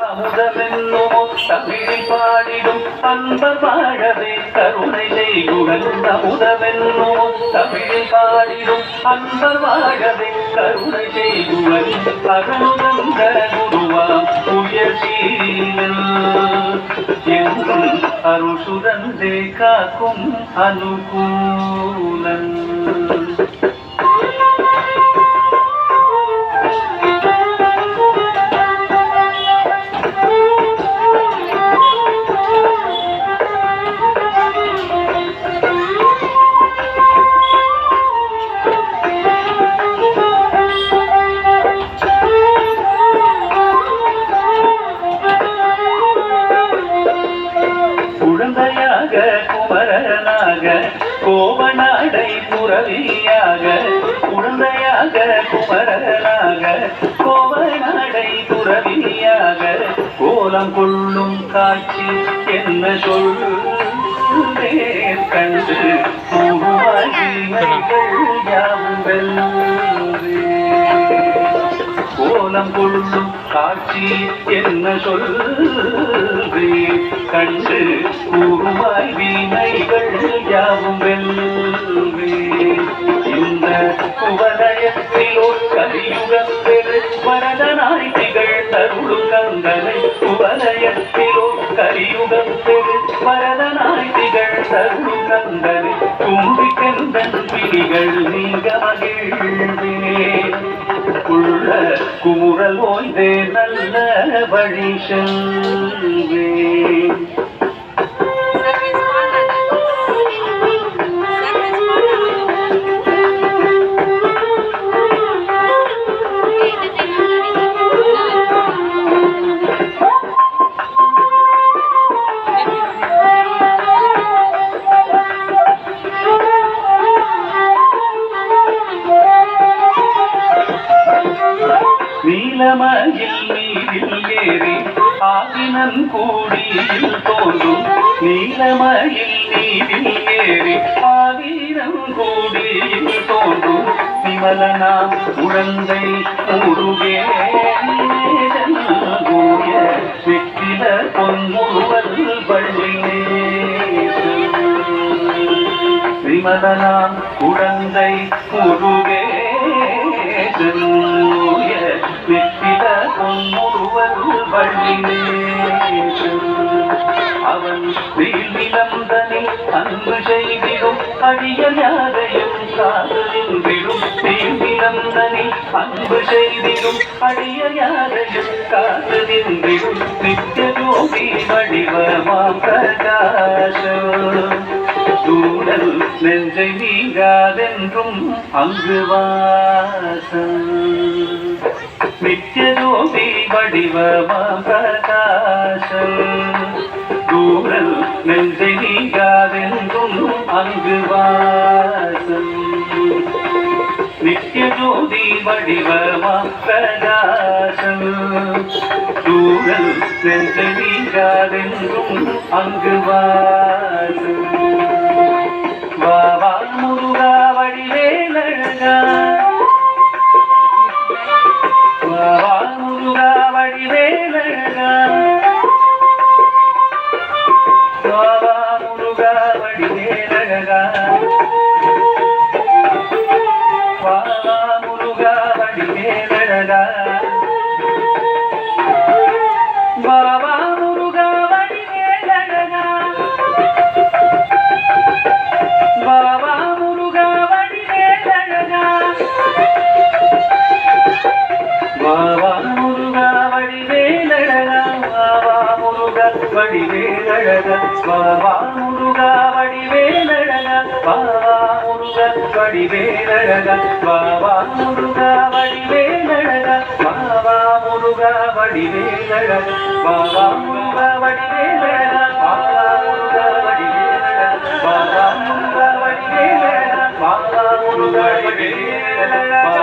அமுதமென்னுமோ தமிழில் பாடிடும் அன்பர் வாழவே கருணை செய்குடன் அமுதமென்னுமோ தமிழில் பாடிடும் அன்பர் வாழவே கருணை செய்குடன் அகமுதந்த குருவாம் உயர்சீலன் என்றும் அருள் சுரந்தே காக்கும் அனுகூலன். குழந்தையாக குமரனாக கோவநாடை புரவியாக குழந்தையாக குமரனாக கோவநாடை புரவியாக கோலம் கொள்ளும் காட்சி என்ன சொல்லே கண்டு கோலம் கொள்ளும் காட்சி என்ன சொல்வே கண்டு கூறுமாய் வீணைகள் யாவும் வெல்வே. இந்த குவலயத்திலோ கலியுகம் பெரு வரதனாய் திகழ் தருளும் கந்தனை குவலயத்திலோ கலியுகம் பெரு வரதனாய் திகழ் தருளும் கந்தனை கும்பிக்கந்தன் பிடிகள் நீங்க மகிழ்வே. உள்ள குமுறல் ஓய்ந்தே நல்ல வழி செல்வே. நீலமயில் நீரில் ஏறி ஆதினன் கூடியில் தோன்றும் நீலமயில் நீரில் ஏறி ஆதினன் கூடியில் தோன்றும் விமலனாம் உழந்தை முருகே வெற்றில பொன்முருவல் வள்ளி விமலனாம் உழந்தை முருகே வெற்றில பொன்முருவல் வள்ளி அவன் வீழ்நிலந்தனில் அன்பு செய்திடும் அடியல் யாரையும் காதலின்றிடும் வீழ்நிலந்தனில் அன்பு செய்திடும் அடியல் யாரையும் காதலின்றிடும் நித்திய ஜோதி வடிவமாம் பிரகாசம் சூழல் நெஞ்சை நீங்காதென்றும் அங்கு வாசம். நித்திய ஜோதி வடிவமாம் பிரகாசம் சூழல் நெஞ்சை நீங்காதென்றும் அங்கு வாசம். நித்திய ஜோதி வடிவமாம் பிரகாசம் சூழல் நெஞ்சை நீங்காதென்றும் அங்கு வாசம். வாவா முருகா வடிவேலழகா வாவா முருகா வடிவேலழகா வாவா முருகா வடிவேலழகா வாவா முருகா வடிவேலழகா வாவா முருகா வடிவேலழகா வாவா முருகா வடிவேலழகா வாவா முருகா வடிவேலழகா வாவா முருகா வடிவேலழகா வாவா முருகா வடிவேலழகா வாவா முருகா வடிவேலழகா வாவா முருகா வடிவேலழகா வாவா முருகா வடிவேலழகா வாவா முருகா வடிவேலழகா வாவா முருகா வடிவேலழகா வாவா முருகா வடிவேலழகா வாவா முருகா வடிவேலழகா